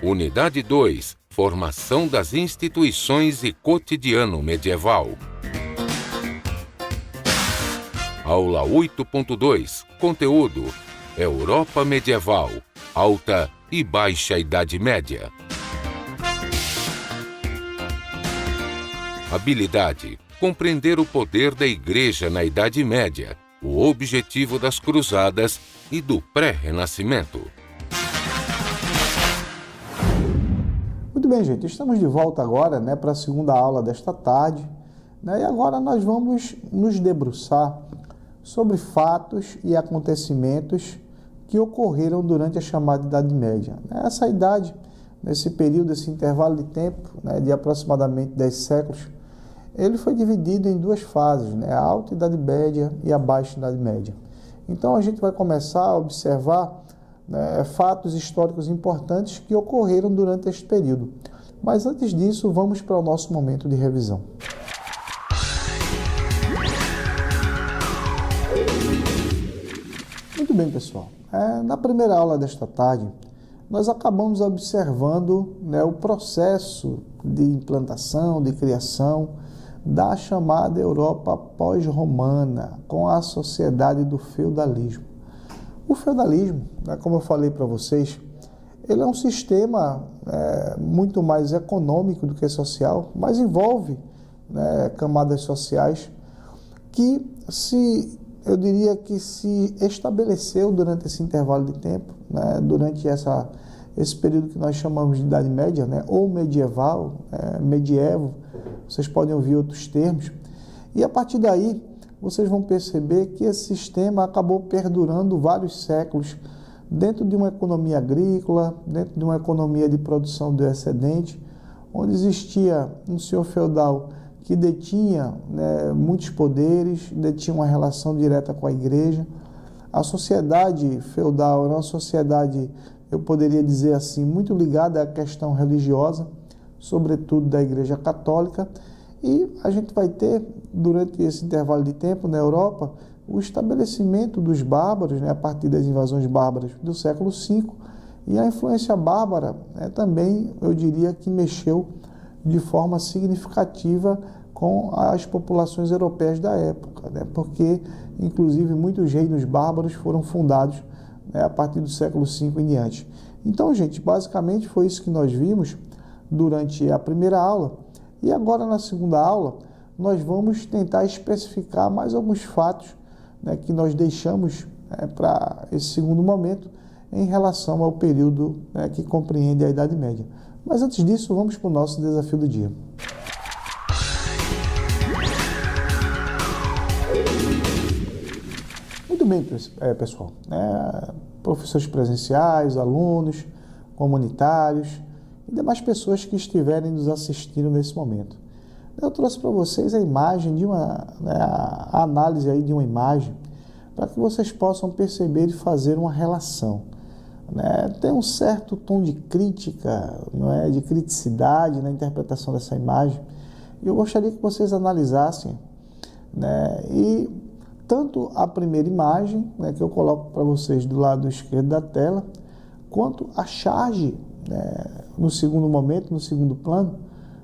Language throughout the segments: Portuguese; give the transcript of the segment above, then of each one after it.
Unidade 2. Formação das instituições e cotidiano medieval. Aula 8.2. Conteúdo: Europa medieval, Alta e Baixa Idade Média. Habilidade: compreender o poder da Igreja na Idade Média, o objetivo das Cruzadas e do pré-Renascimento. Muito bem, gente, estamos de volta agora, para a segunda aula desta tarde, e agora nós vamos nos debruçar sobre fatos e acontecimentos que ocorreram durante a chamada Idade Média. Essa idade, nesse período, esse intervalo de tempo, de aproximadamente 10 séculos, ele foi dividido em duas fases, a Alta Idade Média e a Baixa Idade Média. Então a gente vai começar a observar fatos históricos importantes que ocorreram durante este período. Mas antes disso, vamos para o nosso momento de revisão. Muito bem, pessoal. Na primeira aula desta tarde, nós acabamos observando o processo de implantação, de criação da chamada Europa pós-romana, com a sociedade do feudalismo. O feudalismo, como eu falei para vocês, ele é um sistema muito mais econômico do que social, mas envolve camadas sociais que eu diria que se estabeleceu durante esse intervalo de tempo, durante esse período que nós chamamos de Idade Média, ou medieval, medievo, vocês podem ouvir outros termos, e a partir daí vocês vão perceber que esse sistema acabou perdurando vários séculos dentro de uma economia agrícola, dentro de uma economia de produção do excedente, onde existia um senhor feudal que detinha muitos poderes, detinha uma relação direta com a igreja. A sociedade feudal era uma sociedade, eu poderia dizer assim, muito ligada à questão religiosa, sobretudo da Igreja Católica, e a gente vai ter, durante esse intervalo de tempo na Europa, o estabelecimento dos bárbaros, a partir das invasões bárbaras do século V, e a influência bárbara também, eu diria que mexeu de forma significativa com as populações europeias da época, porque, inclusive, muitos reinos bárbaros foram fundados a partir do século V em diante. Então, gente, basicamente foi isso que nós vimos durante a primeira aula, e agora na segunda aula nós vamos tentar especificar mais alguns fatos que nós deixamos para esse segundo momento em relação ao período que compreende a Idade Média. Mas antes disso, vamos para o nosso desafio do dia. Muito bem, pessoal. Professores presenciais, alunos, comunitários e demais pessoas que estiverem nos assistindo nesse momento. Eu trouxe para vocês a imagem de a análise aí de uma imagem para que vocês possam perceber e fazer uma relação. Tem um certo tom de crítica, de criticidade na interpretação dessa imagem. E eu gostaria que vocês analisassem, e tanto a primeira imagem, que eu coloco para vocês do lado esquerdo da tela, quanto a charge, no segundo momento, no segundo plano,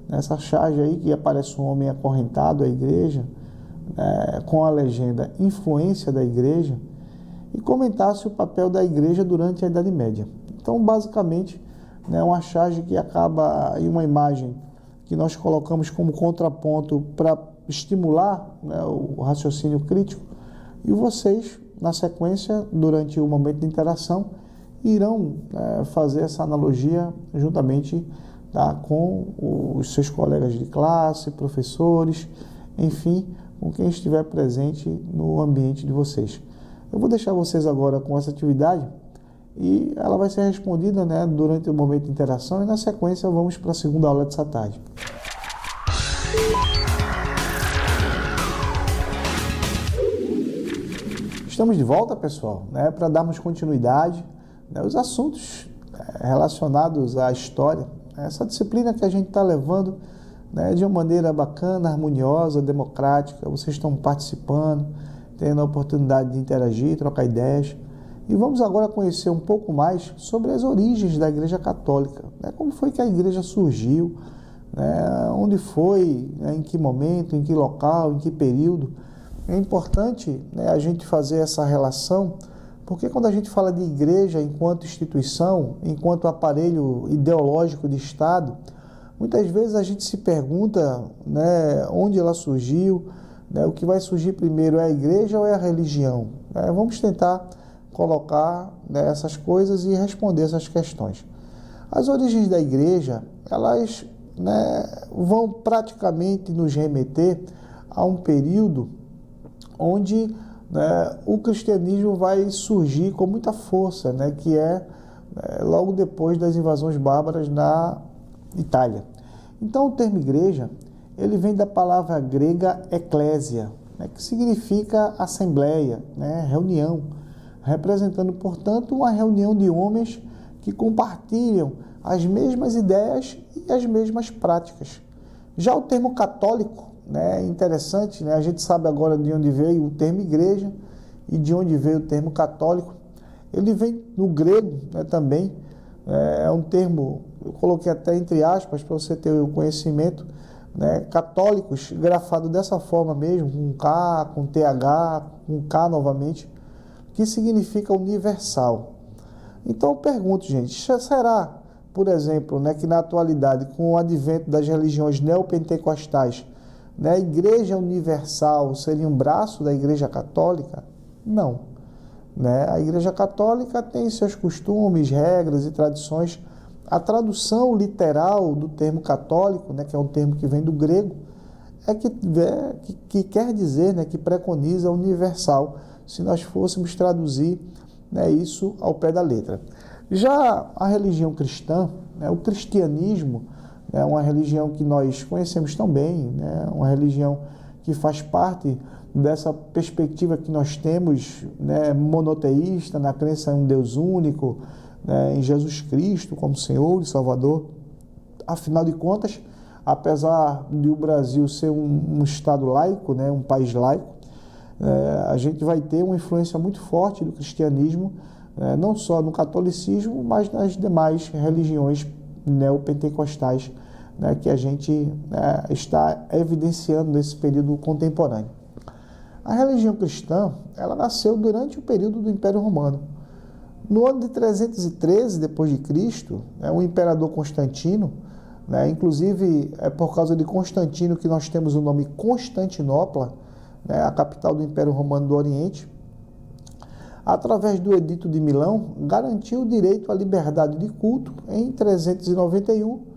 nessa charge aí que aparece um homem acorrentado à igreja, com a legenda Influência da Igreja, e comentasse o papel da igreja durante a Idade Média. Então, basicamente, uma charge que acaba em uma imagem que nós colocamos como contraponto para estimular o raciocínio crítico, e vocês, na sequência, durante o momento de interação, irão fazer essa analogia juntamente com os seus colegas de classe, professores, enfim, com quem estiver presente no ambiente de vocês. Eu vou deixar vocês agora com essa atividade e ela vai ser respondida durante o momento de interação, e na sequência vamos para a segunda aula dessa tarde. Estamos de volta, pessoal, para darmos continuidade aos assuntos relacionados à história, essa disciplina que a gente está levando de uma maneira bacana, harmoniosa, democrática. Vocês estão participando, tendo a oportunidade de interagir, trocar ideias. E vamos agora conhecer um pouco mais sobre as origens da Igreja Católica, né? Como foi que a Igreja surgiu, né? Onde foi, né? Em que momento, em que local, em que período. É importante, né, a gente fazer essa relação, porque quando a gente fala de igreja enquanto instituição, enquanto aparelho ideológico de Estado, muitas vezes a gente se pergunta, né, onde ela surgiu, né, o que vai surgir primeiro é a igreja ou é a religião? Vamos tentar colocar, né, essas coisas e responder essas questões. As origens da igreja, elas, né, vão praticamente nos remeter a um período onde, né, o cristianismo vai surgir com muita força, né, que é, logo depois das invasões bárbaras na Itália. Então, o termo igreja, ele vem da palavra grega eclésia, né, que significa assembleia, né, reunião, representando, portanto, uma reunião de homens que compartilham as mesmas ideias e as mesmas práticas. Já o termo católico, né, é interessante, né, a gente sabe agora de onde veio o termo igreja e de onde veio o termo católico. Ele vem no grego, né, também, é um termo, eu coloquei até entre aspas para você ter o conhecimento, né, católicos, grafado dessa forma mesmo, com K, com TH, com K novamente, que significa universal. Então eu pergunto, gente, será, por exemplo, né, que na atualidade, com o advento das religiões neopentecostais, né, a Igreja Universal seria um braço da Igreja Católica? Não. Né? A Igreja Católica tem seus costumes, regras e tradições. A tradução literal do termo católico, né, que é um termo que vem do grego, é que quer dizer, né, que preconiza universal, se nós fôssemos traduzir, né, isso ao pé da letra. Já a religião cristã, né, o cristianismo, é uma religião que nós conhecemos tão bem, né? Uma religião que faz parte dessa perspectiva que nós temos, né, monoteísta, na crença em um Deus único, né, em Jesus Cristo como Senhor e Salvador. Afinal de contas, apesar de o Brasil ser um Estado laico, né, um país laico, a gente vai ter uma influência muito forte do cristianismo, não só no catolicismo, mas nas demais religiões neopentecostais, né, que a gente, né, está evidenciando nesse período contemporâneo. A religião cristã, ela nasceu durante o período do Império Romano. No ano de 313 depois de Cristo, o imperador Constantino, né, inclusive é por causa de Constantino que nós temos o nome Constantinopla, né, a capital do Império Romano do Oriente, através do Edito de Milão, garantiu o direito à liberdade de culto em 391,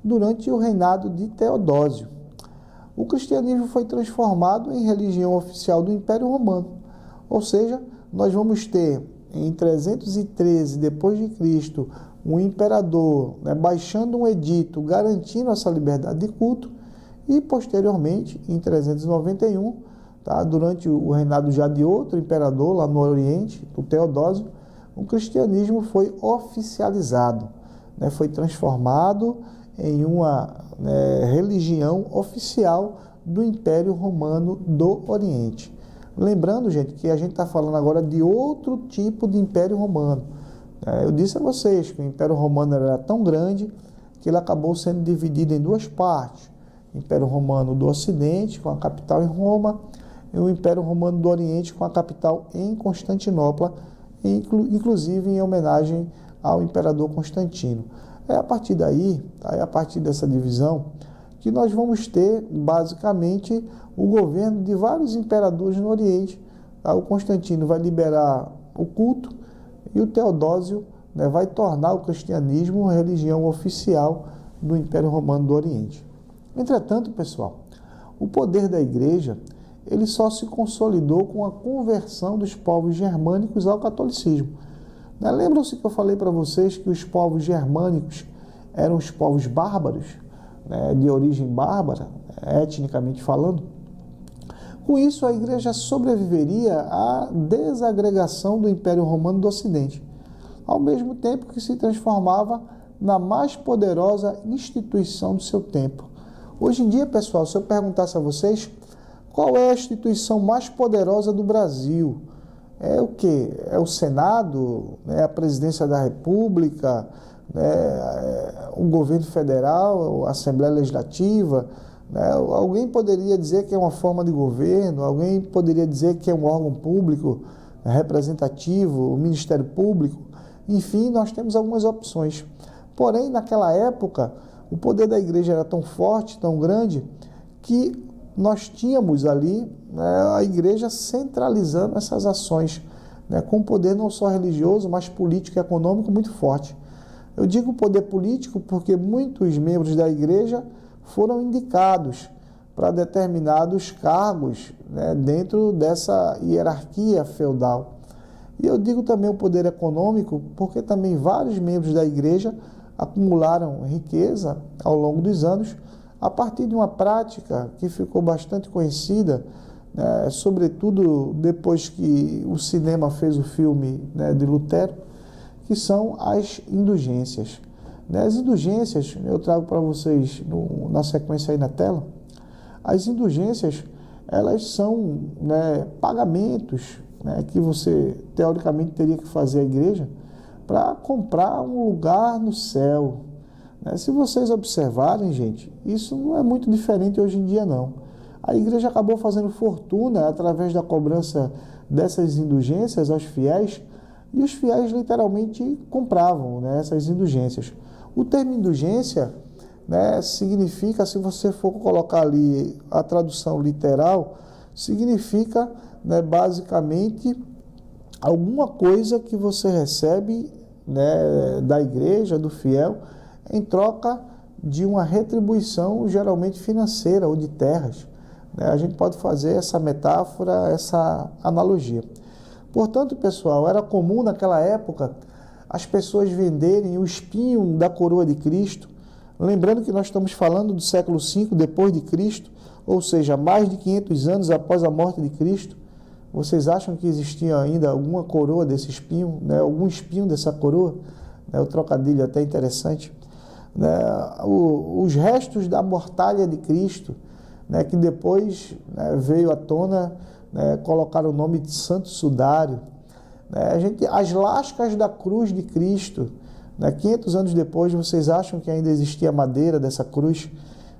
durante o reinado de Teodósio. O cristianismo foi transformado em religião oficial do Império Romano, ou seja, nós vamos ter em 313 depois de Cristo um imperador, né, baixando um edito garantindo essa liberdade de culto, e posteriormente em 391, durante o reinado já de outro imperador lá no Oriente, o Teodósio, o cristianismo foi oficializado, né, foi transformado em uma, né, religião oficial do Império Romano do Oriente. Lembrando, gente, que a gente está falando agora de outro tipo de Império Romano. Eu disse a vocês que o Império Romano era tão grande que ele acabou sendo dividido em duas partes. O Império Romano do Ocidente, com a capital em Roma, e o Império Romano do Oriente, com a capital em Constantinopla, inclusive em homenagem ao imperador Constantino. É a partir daí, a partir dessa divisão, que nós vamos ter, basicamente, o governo de vários imperadores no Oriente. O Constantino vai liberar o culto e o Teodósio, né, vai tornar o cristianismo religião oficial do Império Romano do Oriente. Entretanto, pessoal, o poder da igreja, ele só se consolidou com a conversão dos povos germânicos ao catolicismo. Lembram-se que eu falei para vocês que os povos germânicos eram os povos bárbaros, né, de origem bárbara, etnicamente falando? Com isso, a igreja sobreviveria à desagregação do Império Romano do Ocidente, ao mesmo tempo que se transformava na mais poderosa instituição do seu tempo. Hoje em dia, pessoal, se eu perguntasse a vocês qual é a instituição mais poderosa do Brasil, é o quê? É o Senado, né, a Presidência da República, né, o governo federal, a Assembleia Legislativa, né? Alguém poderia dizer que é uma forma de governo, alguém poderia dizer que é um órgão público representativo, o Ministério Público, enfim, nós temos algumas opções. Porém, naquela época, o poder da igreja era tão forte, tão grande, que nós tínhamos ali, né, a igreja centralizando essas ações, né, com poder não só religioso, mas político e econômico muito forte. Eu digo poder político porque muitos membros da igreja foram indicados para determinados cargos, né, dentro dessa hierarquia feudal. E eu digo também o poder econômico porque também vários membros da igreja acumularam riqueza ao longo dos anos a partir de uma prática que ficou bastante conhecida, né, sobretudo depois que o cinema fez o filme, né, de Lutero, que são as indulgências. As indulgências, eu trago para vocês na sequência aí na tela, as indulgências, elas são, né, pagamentos, né, que você teoricamente teria que fazer à igreja para comprar um lugar no céu. Se vocês observarem, gente, isso não é muito diferente hoje em dia, não. A igreja acabou fazendo fortuna através da cobrança dessas indulgências aos fiéis, e os fiéis literalmente compravam, né, essas indulgências. O termo indulgência, né, significa, se você for colocar ali a tradução literal, significa, né, basicamente alguma coisa que você recebe, né, da igreja, do fiel, em troca de uma retribuição geralmente financeira ou de terras. A gente pode fazer essa metáfora, essa analogia. Portanto, pessoal, era comum naquela época as pessoas venderem o espinho da coroa de Cristo, lembrando que nós estamos falando do século V depois de Cristo, ou seja, mais de 500 anos após a morte de Cristo. Vocês acham que existia ainda alguma coroa desse espinho, né? Algum espinho dessa coroa? O trocadilho é até interessante. Os restos da mortalha de Cristo, né, que depois, né, veio à tona, né, colocaram o nome de Santo Sudário. As lascas da cruz de Cristo, né, 500 anos depois, vocês acham que ainda existia madeira dessa cruz?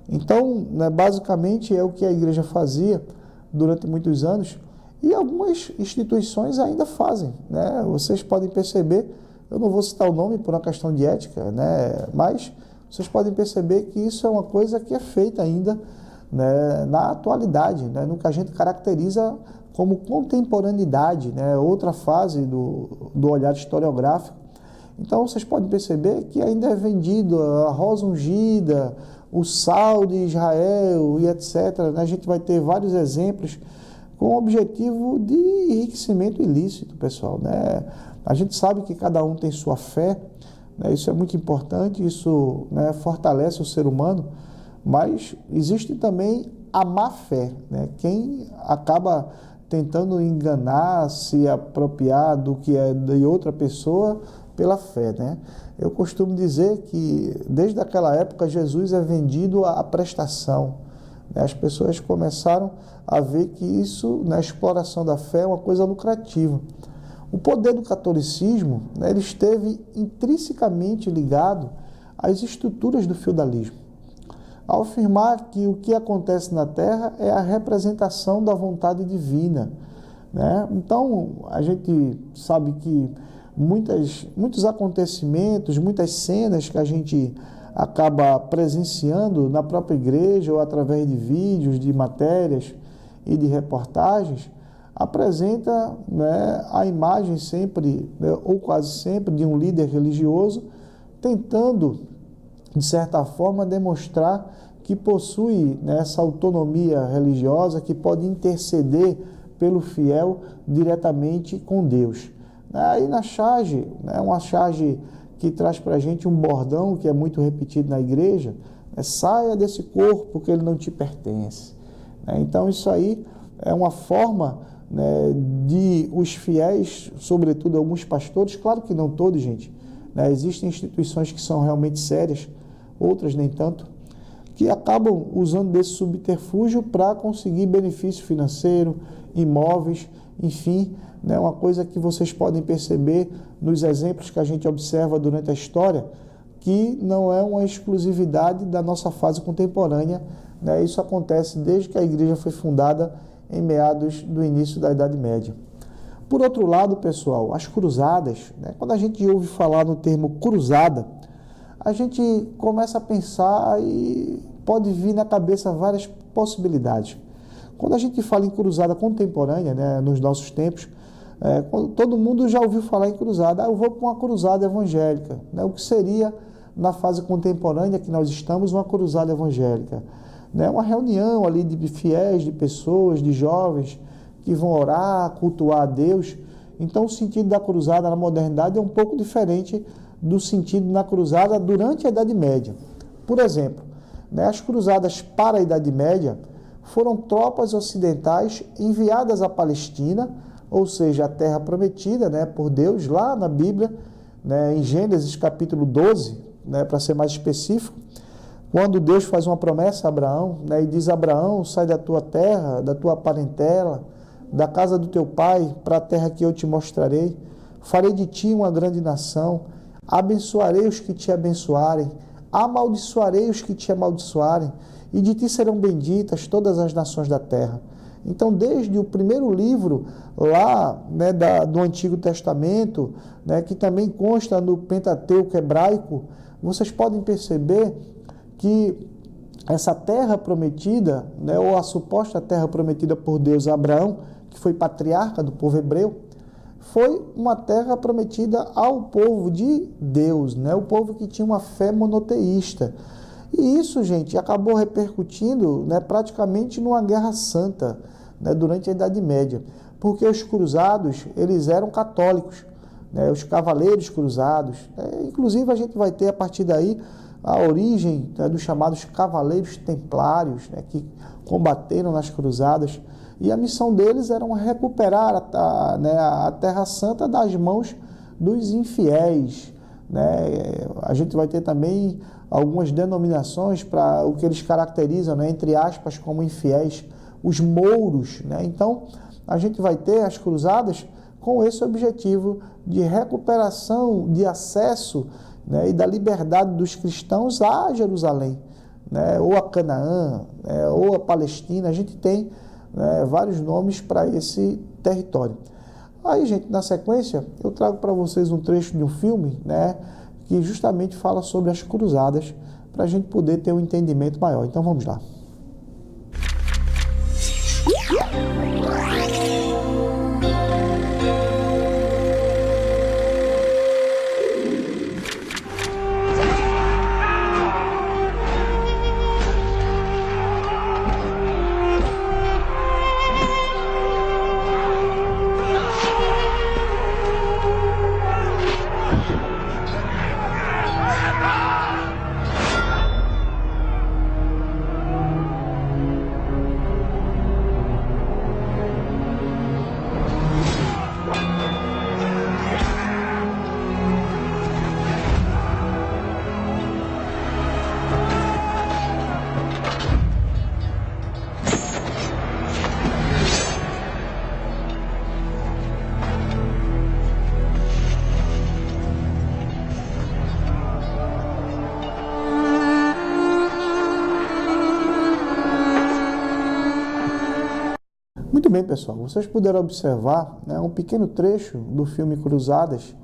Então, né, basicamente é o que a igreja fazia durante muitos anos, e algumas instituições ainda fazem, né? Vocês podem perceber, eu não vou citar o nome por uma questão de ética, né, mas vocês podem perceber que isso é uma coisa que é feita ainda, né, na atualidade, né, no que a gente caracteriza como contemporaneidade, né, outra fase do olhar historiográfico. Então, vocês podem perceber que ainda é vendido a rosa ungida, o sal de Israel e etc. A gente vai ter vários exemplos com o objetivo de enriquecimento ilícito, pessoal, né? A gente sabe que cada um tem sua fé, né? Isso é muito importante, isso, né, fortalece o ser humano, mas existe também a má fé, né? Quem acaba tentando enganar, se apropriar do que é de outra pessoa pela fé, né? Eu costumo dizer que desde aquela época Jesus é vendido à prestação. As pessoas começaram a ver que isso, na exploração da fé, é uma coisa lucrativa. O poder do catolicismo, né, ele esteve intrinsecamente ligado às estruturas do feudalismo, ao afirmar que o que acontece na Terra é a representação da vontade divina, né? Então, a gente sabe que muitos acontecimentos, muitas cenas que a gente acaba presenciando na própria igreja ou através de vídeos, de matérias e de reportagens, apresenta, né, a imagem sempre, né, ou quase sempre, de um líder religioso tentando, de certa forma, demonstrar que possui, né, essa autonomia religiosa que pode interceder pelo fiel diretamente com Deus. Aí na charge, né, uma charge que traz para a gente um bordão que é muito repetido na igreja, saia desse corpo que ele não te pertence. Então isso aí é uma forma, né, de os fiéis, sobretudo alguns pastores, claro que não todos, gente, né, existem instituições que são realmente sérias, outras nem tanto, que acabam usando desse subterfúgio para conseguir benefício financeiro, imóveis, enfim, né, uma coisa que vocês podem perceber nos exemplos que a gente observa durante a história, que não é uma exclusividade da nossa fase contemporânea, né? Isso acontece desde que a igreja foi fundada em meados do início da Idade Média. Por outro lado, pessoal, as cruzadas, né? Quando a gente ouve falar no termo cruzada, a gente começa a pensar e pode vir na cabeça várias possibilidades. Quando a gente fala em cruzada contemporânea, né, nos nossos tempos, todo mundo já ouviu falar em cruzada. Eu vou para uma cruzada evangélica, né? O que seria, na fase contemporânea que nós estamos, uma cruzada evangélica, né? Uma reunião ali de fiéis, de pessoas, de jovens que vão orar, cultuar a Deus. Então, o sentido da cruzada na modernidade é um pouco diferente do sentido na cruzada durante a Idade Média. Por exemplo, né, as cruzadas para a Idade Média foram tropas ocidentais enviadas à Palestina, ou seja, a terra prometida, né, por Deus, lá na Bíblia, né, em Gênesis capítulo 12, né, para ser mais específico, quando Deus faz uma promessa a Abraão, né, e diz: Abraão, sai da tua terra, da tua parentela, da casa do teu pai, para a terra que eu te mostrarei. Farei de ti uma grande nação, abençoarei os que te abençoarem, amaldiçoarei os que te amaldiçoarem, e de ti serão benditas todas as nações da terra. Então, desde o primeiro livro lá, né, do Antigo Testamento, né, que também consta no Pentateuco hebraico, vocês podem perceber que essa terra prometida, né, ou a suposta terra prometida por Deus a Abraão, que foi patriarca do povo hebreu, foi uma terra prometida ao povo de Deus, né, o povo que tinha uma fé monoteísta. E isso, gente, acabou repercutindo, né, praticamente numa guerra santa, né, durante a Idade Média, porque os cruzados, eles eram católicos, né, os cavaleiros cruzados, né, inclusive a gente vai ter a partir daí a origem, né, dos chamados cavaleiros templários, né, que combateram nas cruzadas, e a missão deles era recuperar a Terra Santa das mãos dos infiéis, né. A gente vai ter também algumas denominações para o que eles caracterizam, né, entre aspas, como infiéis, os mouros, né? Então, a gente vai ter as cruzadas com esse objetivo de recuperação, de acesso, né, e da liberdade dos cristãos a Jerusalém, né, ou a Canaã, né, ou a Palestina. A gente tem, né, vários nomes para esse território. Aí, gente, na sequência, eu trago para vocês um trecho de um filme, né, que justamente fala sobre as cruzadas, para a gente poder ter um entendimento maior. Então, vamos lá. Muito bem, pessoal, vocês puderam observar, né, um pequeno trecho do filme Cruzadas,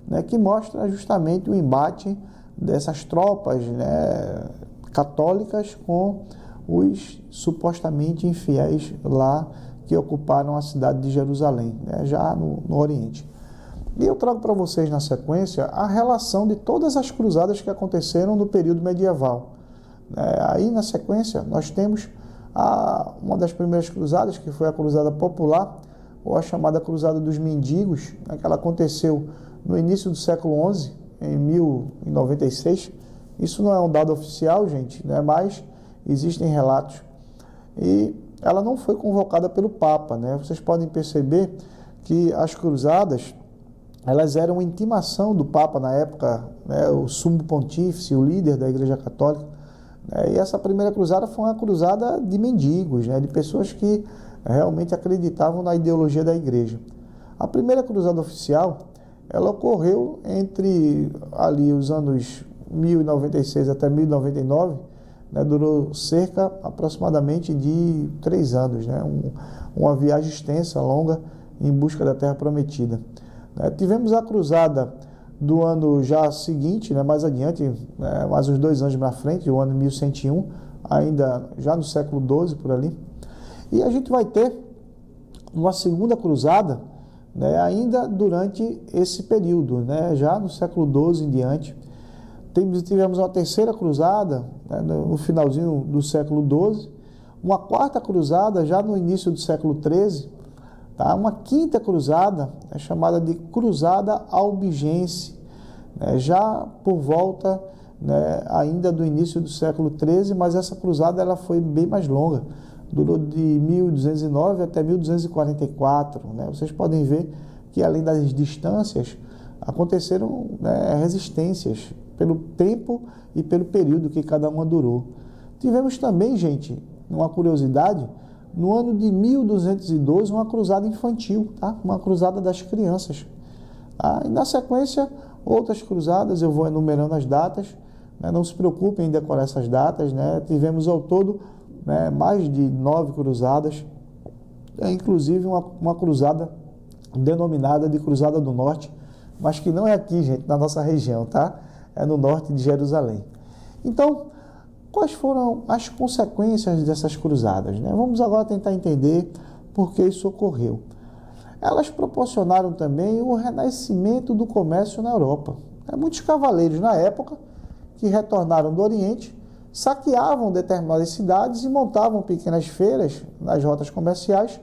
né, que mostra justamente o embate dessas tropas, né, católicas com os supostamente infiéis lá que ocuparam a cidade de Jerusalém, né, já no Oriente. E eu trago para vocês na sequência a relação de todas as cruzadas que aconteceram no período medieval. Aí na sequência nós temos uma das primeiras cruzadas, que foi a cruzada popular, ou a chamada cruzada dos mendigos, né, que ela aconteceu no início do século XI, em 1096. Isso não é um dado oficial, gente, né, mas existem relatos. E ela não foi convocada pelo Papa, né? Vocês podem perceber que as cruzadas, elas eram uma intimação do Papa na época, né, o sumo pontífice, o líder da Igreja Católica. E essa primeira cruzada foi uma cruzada de mendigos, né, de pessoas que realmente acreditavam na ideologia da igreja. A primeira cruzada oficial, ela ocorreu entre ali os anos 1096 até 1099, né, durou cerca aproximadamente de 3 anos, né, uma viagem extensa, longa, em busca da Terra Prometida. Tivemos a cruzada do ano já seguinte, né, mais adiante, né, mais uns 2 anos na frente, o ano 1101, ainda já no século XII, por ali. E a gente vai ter uma segunda cruzada, né, ainda durante esse período, né, já no século XII em diante. Tivemos uma terceira cruzada, né, no finalzinho do século XII, uma quarta cruzada já no início do século XIII, tá? Uma quinta cruzada, chamada de Cruzada Albigense, né, já por volta, né, ainda do início do século XIII, mas essa cruzada ela foi bem mais longa, durou de 1209 até 1244. Né? Vocês podem ver que, além das distâncias, aconteceram, né, resistências pelo tempo e pelo período que cada uma durou. Tivemos também, gente, uma curiosidade, no ano de 1212, uma cruzada infantil, tá? Uma cruzada das crianças. Tá? E na sequência, outras cruzadas, eu vou enumerando as datas, né? Não se preocupem em decorar essas datas, né? Tivemos ao todo, né, mais de 9 cruzadas, inclusive uma cruzada denominada de Cruzada do Norte, mas que não é aqui, gente, na nossa região, tá? É no norte de Jerusalém. Então, quais foram as consequências dessas cruzadas, né? Vamos agora tentar entender por que isso ocorreu. Elas proporcionaram também o renascimento do comércio na Europa. Muitos cavaleiros na época, que retornaram do Oriente, saqueavam determinadas cidades e montavam pequenas feiras nas rotas comerciais,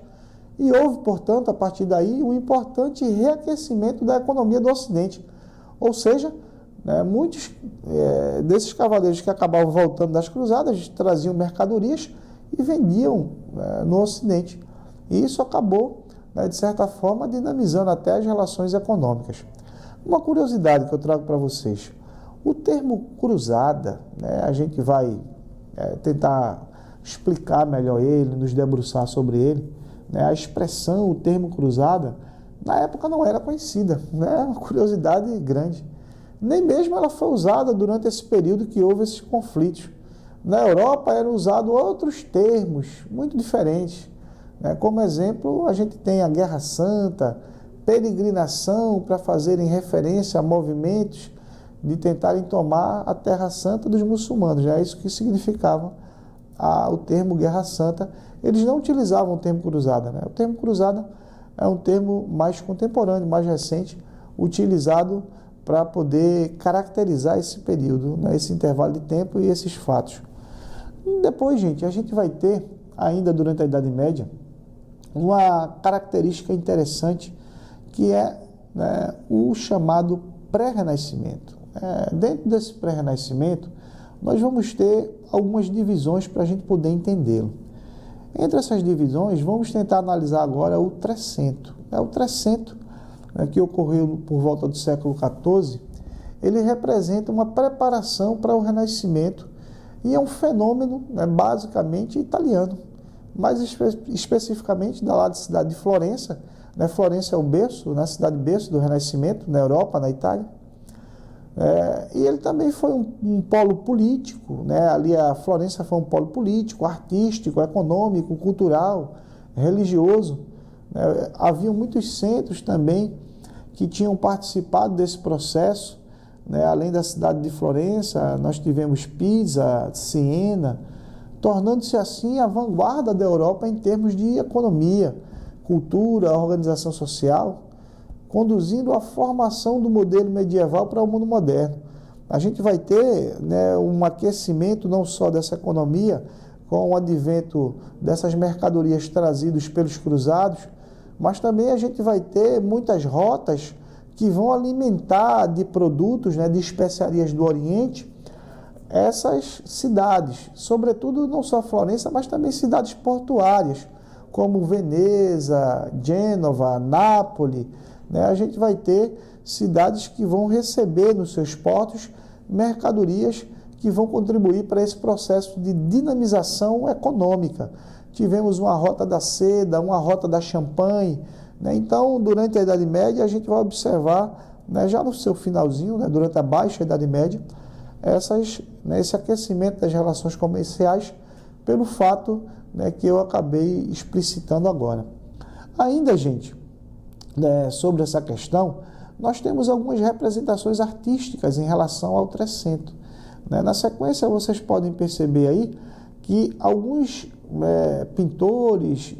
e houve, portanto, a partir daí, um importante reaquecimento da economia do Ocidente. Ou seja, né, muitos desses cavaleiros que acabavam voltando das cruzadas traziam mercadorias e vendiam, né, no Ocidente. E isso acabou, né, de certa forma, dinamizando até as relações econômicas. Uma curiosidade que eu trago para vocês. O termo cruzada, né, a gente vai tentar explicar melhor ele, nos debruçar sobre ele. Né, a expressão, o termo cruzada, na época não era conhecida, né, uma curiosidade grande. Nem mesmo ela foi usada durante esse período que houve esses conflitos. Na Europa eram usados outros termos muito diferentes. Né, como exemplo, a gente tem a Guerra Santa, peregrinação para fazerem referência a movimentos de tentarem tomar a Terra Santa dos muçulmanos. É isso que significava o termo Guerra Santa. Eles não utilizavam o termo cruzada, né? O termo cruzada é um termo mais contemporâneo, mais recente, utilizado para poder caracterizar esse período, né? Esse intervalo de tempo e esses fatos. Depois, gente, a gente vai ter, ainda durante a Idade Média, uma característica interessante, que é, né, o chamado pré-renascimento. Dentro desse pré-renascimento, nós vamos ter algumas divisões para a gente poder entendê-lo. Entre essas divisões, vamos tentar analisar agora o Trecento. O Trecento, né, que ocorreu por volta do século XIV, ele representa uma preparação para o Renascimento e é um fenômeno, né, basicamente italiano, mais especificamente da cidade de Florença. Né? Florença é o berço, né, a cidade berço do Renascimento, na Europa, na Itália. E ele também foi um polo político, né? Ali a Florença foi um polo político, artístico, econômico, cultural, religioso. Né? Havia muitos centros também que tinham participado desse processo. Né? Além da cidade de Florença, nós tivemos Pisa, Siena, tornando-se assim a vanguarda da Europa em termos de economia, cultura, organização social, conduzindo a formação do modelo medieval para o mundo moderno. A gente vai ter, né, um aquecimento não só dessa economia, com o advento dessas mercadorias trazidas pelos cruzados, mas também a gente vai ter muitas rotas que vão alimentar de produtos, né, de especiarias do Oriente, essas cidades, sobretudo não só Florença, mas também cidades portuárias, como Veneza, Gênova, Nápoles. Né? A gente vai ter cidades que vão receber nos seus portos mercadorias que vão contribuir para esse processo de dinamização econômica. Tivemos uma rota da seda, uma rota da champanhe, né? Então, durante a Idade Média, a gente vai observar, né, já no seu finalzinho, né, durante a Baixa Idade Média, esse aquecimento das relações comerciais pelo fato, né, que eu acabei explicitando agora. Ainda, gente, sobre essa questão, nós temos algumas representações artísticas em relação ao Trecento. Na sequência, vocês podem perceber aí que alguns pintores,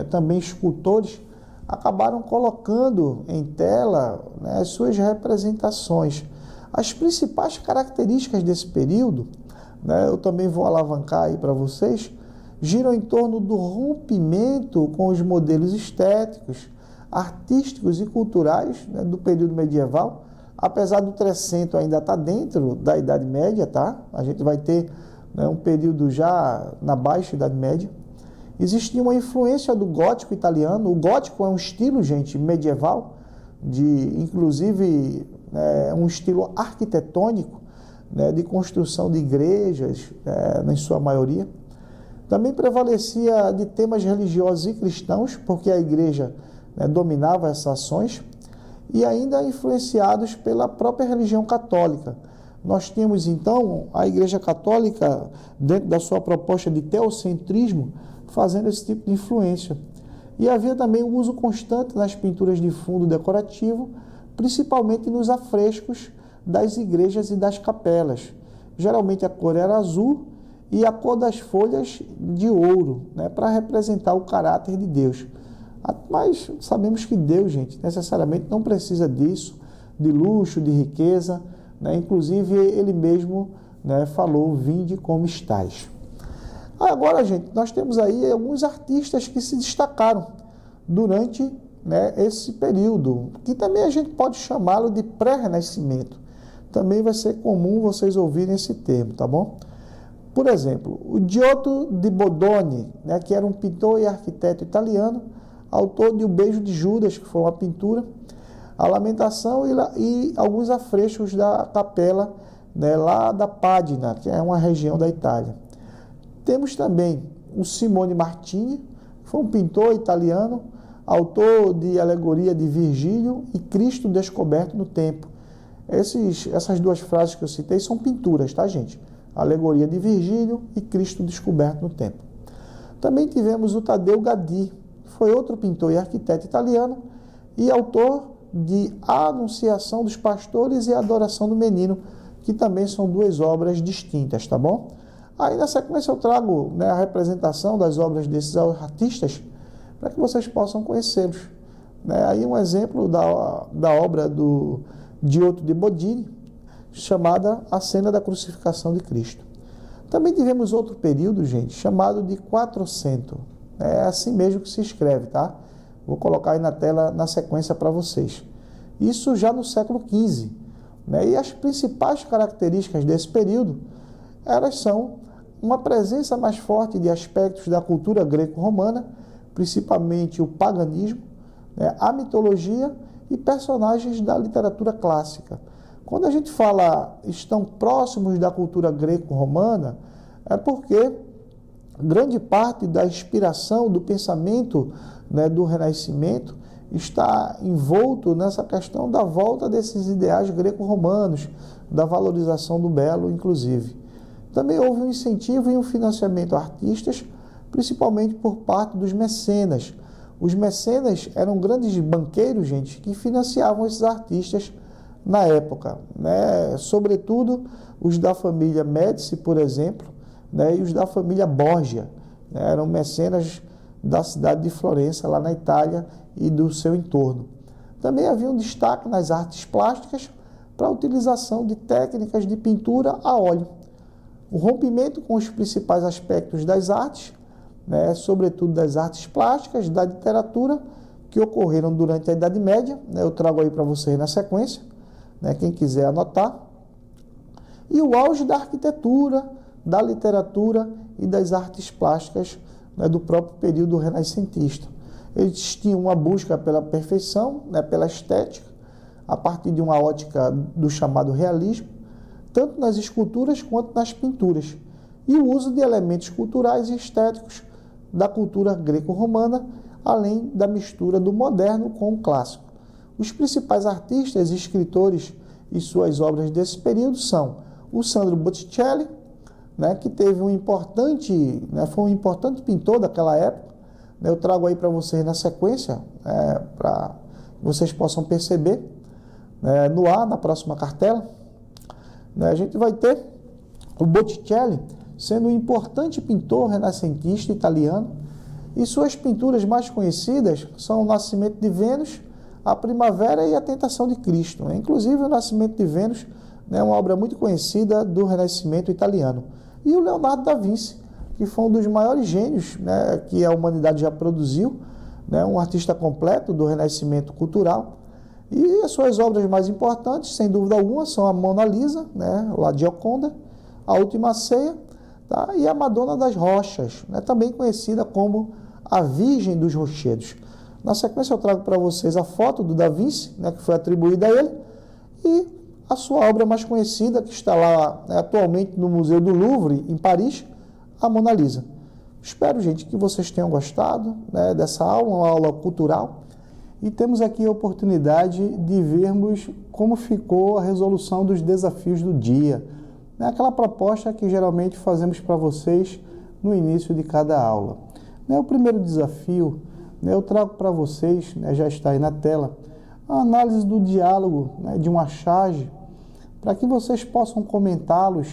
também escultores, acabaram colocando em tela, né, as suas representações. As principais características desse período, né, eu também vou alavancar aí para vocês, giram em torno do rompimento com os modelos estéticos, artísticos e culturais, né, do período medieval. Apesar do Trecento ainda estar dentro da Idade Média, tá? A gente vai ter, né, um período já na Baixa Idade Média. Existia uma influência do gótico italiano. O gótico é um estilo, gente, medieval, inclusive um estilo arquitetônico, né, de construção de igrejas, na sua maioria. Também prevalecia de temas religiosos e cristãos, porque a igreja, né, dominava essas ações, e ainda influenciados pela própria religião católica. Nós temos, então, a Igreja Católica, dentro da sua proposta de teocentrismo, fazendo esse tipo de influência. E havia também o uso constante nas pinturas de fundo decorativo, principalmente nos afrescos das igrejas e das capelas. Geralmente a cor era azul e a cor das folhas de ouro, né, para representar o caráter de Deus. Mas sabemos que Deus, gente, necessariamente não precisa disso, de luxo, de riqueza, né? Inclusive ele mesmo, né, falou: vinde como estáis. Agora, gente, nós temos aí alguns artistas que se destacaram durante, né, esse período, que também a gente pode chamá-lo de pré-renascimento. Também vai ser comum vocês ouvirem esse termo, tá bom? Por exemplo, o Giotto di Bodoni, né, que era um pintor e arquiteto italiano, autor de O Beijo de Judas, que foi uma pintura, a Lamentação e alguns afrescos da capela, né, lá da Padina, que é uma região da Itália. Temos também o Simone Martini, que foi um pintor italiano, autor de Alegoria de Virgílio e Cristo Descoberto no Tempo. Essas duas frases que eu citei são pinturas, tá, gente? Alegoria de Virgílio e Cristo Descoberto no Tempo. Também tivemos o Taddeo Gaddi, foi outro pintor e arquiteto italiano e autor de A Anunciação dos Pastores e a Adoração do Menino, que também são duas obras distintas, tá bom? Aí na sequência eu trago, né, a representação das obras desses artistas para que vocês possam conhecê-los. Né? Aí um exemplo da obra do Giotto di Bodini, chamada A Cena da Crucificação de Cristo. Também tivemos outro período, gente, chamado de Quattrocento. É assim mesmo que se escreve, tá? Vou colocar aí na tela na sequência para vocês. Isso já no século XV. Né? E as principais características desse período, elas são uma presença mais forte de aspectos da cultura greco-romana, principalmente o paganismo, né, a mitologia e personagens da literatura clássica. Quando a gente fala estão próximos da cultura greco-romana, é porque grande parte da inspiração do pensamento, né, do Renascimento está envolto nessa questão da volta desses ideais greco-romanos, da valorização do belo, inclusive. Também houve um incentivo e um financiamento a artistas, principalmente por parte dos mecenas. Os mecenas eram grandes banqueiros, gente, que financiavam esses artistas na época, né? Sobretudo os da família Médici, por exemplo, né? E os da família Borgia, né? Eram mecenas da cidade de Florença, lá na Itália, e do seu entorno. Também havia um destaque nas artes plásticas para a utilização de técnicas de pintura a óleo. O rompimento com os principais aspectos das artes, né, sobretudo das artes plásticas, da literatura, que ocorreram durante a Idade Média, né, eu trago aí para vocês na sequência, né, quem quiser anotar, e o auge da arquitetura, da literatura e das artes plásticas, né, do próprio período renascentista. Eles tinham uma busca pela perfeição, né, pela estética, a partir de uma ótica do chamado realismo, tanto nas esculturas quanto nas pinturas, e o uso de elementos culturais e estéticos da cultura greco-romana, além da mistura do moderno com o clássico. Os principais artistas e escritores e suas obras desse período são o Sandro Botticelli, que teve foi um importante pintor daquela época. Eu trago aí para vocês na sequência, para que vocês possam perceber na próxima cartela. A gente vai ter o Botticelli sendo um importante pintor renascentista italiano, e suas pinturas mais conhecidas são o Nascimento de Vênus, a Primavera e a Tentação de Cristo. Inclusive, o Nascimento de Vênus é uma obra muito conhecida do Renascimento italiano. E o Leonardo da Vinci, que foi um dos maiores gênios que a humanidade já produziu, um artista completo do Renascimento cultural. E as suas obras mais importantes, sem dúvida alguma, são a Mona Lisa, a Gioconda, a Última Ceia, e a Madonna das Rochas, também conhecida como a Virgem dos Rochedos. Na sequência eu trago para vocês a foto do Da Vinci, que foi atribuída a ele, e a sua obra mais conhecida, que está lá atualmente no Museu do Louvre, em Paris, a Mona Lisa. Espero, gente, que vocês tenham gostado dessa aula, uma aula cultural, e temos aqui a oportunidade de vermos como ficou a resolução dos desafios do dia. Aquela proposta que geralmente fazemos para vocês no início de cada aula. O primeiro desafio, eu trago para vocês, já está aí na tela, a análise do diálogo de uma charge, para que vocês possam comentá-los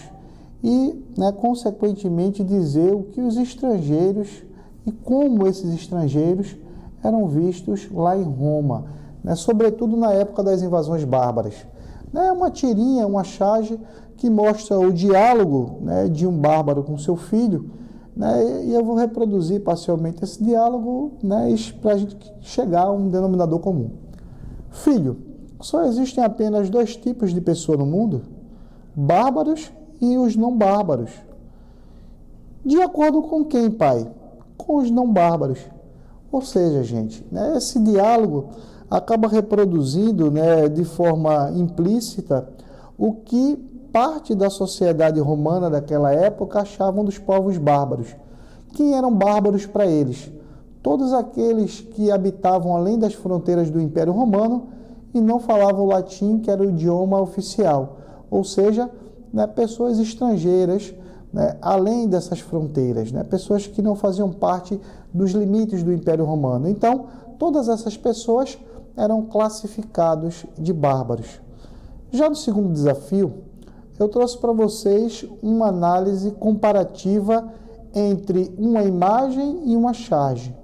e, consequentemente, dizer o que os estrangeiros e como esses estrangeiros eram vistos lá em Roma, sobretudo na época das invasões bárbaras. É uma tirinha, uma charge que mostra o diálogo de um bárbaro com seu filho, e eu vou reproduzir parcialmente esse diálogo para a gente chegar a um denominador comum. Filho, só existem apenas dois tipos de pessoa no mundo: bárbaros e os não bárbaros. De acordo com quem, pai? Com os não bárbaros. Ou seja, gente, esse diálogo acaba reproduzindo de forma implícita o que parte da sociedade romana daquela época achavam dos povos bárbaros. Quem eram bárbaros para eles? Todos aqueles que habitavam além das fronteiras do Império Romano e não falavam o latim, que era o idioma oficial. Ou seja, pessoas estrangeiras, além dessas fronteiras, pessoas que não faziam parte dos limites do Império Romano. Então, todas essas pessoas eram classificados de bárbaros. Já no segundo desafio, eu trouxe para vocês uma análise comparativa entre uma imagem e uma charge,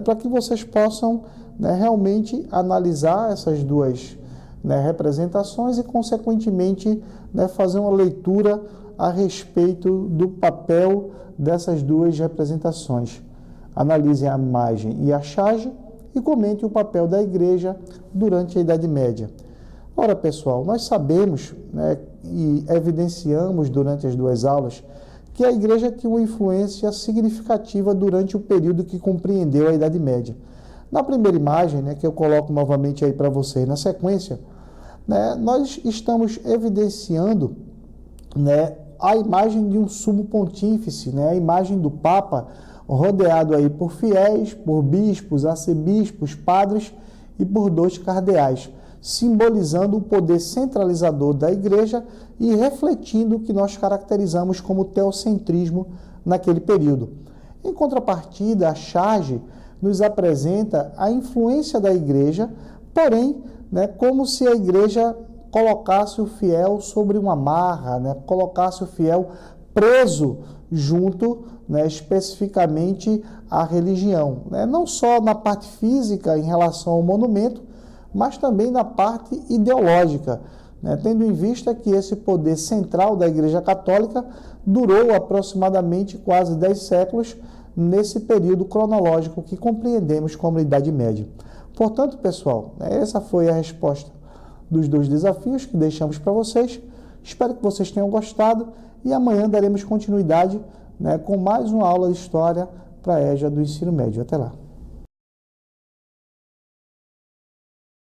para que vocês possam realmente analisar essas duas representações e, consequentemente, fazer uma leitura a respeito do papel dessas duas representações. Analisem a imagem e a charge e comentem o papel da igreja durante a Idade Média. Ora, pessoal, nós sabemos e evidenciamos durante as duas aulas que a igreja tinha uma influência significativa durante o período que compreendeu a Idade Média. Na primeira imagem, que eu coloco novamente aí para vocês na sequência, nós estamos evidenciando a imagem de um sumo pontífice, a imagem do Papa, rodeado aí por fiéis, por bispos, arcebispos, padres e por 2 cardeais, simbolizando o poder centralizador da igreja e refletindo o que nós caracterizamos como teocentrismo naquele período. Em contrapartida, a charge nos apresenta a influência da igreja, porém, como se a igreja colocasse o fiel sobre uma amarra, colocasse o fiel preso junto, especificamente à religião. Não só na parte física em relação ao monumento, mas também na parte ideológica, tendo em vista que esse poder central da Igreja Católica durou aproximadamente quase 10 séculos nesse período cronológico que compreendemos como Idade Média. Portanto, pessoal, essa foi a resposta dos 2 desafios que deixamos para vocês. Espero que vocês tenham gostado e amanhã daremos continuidade com mais uma aula de História para a EJA do Ensino Médio. Até lá!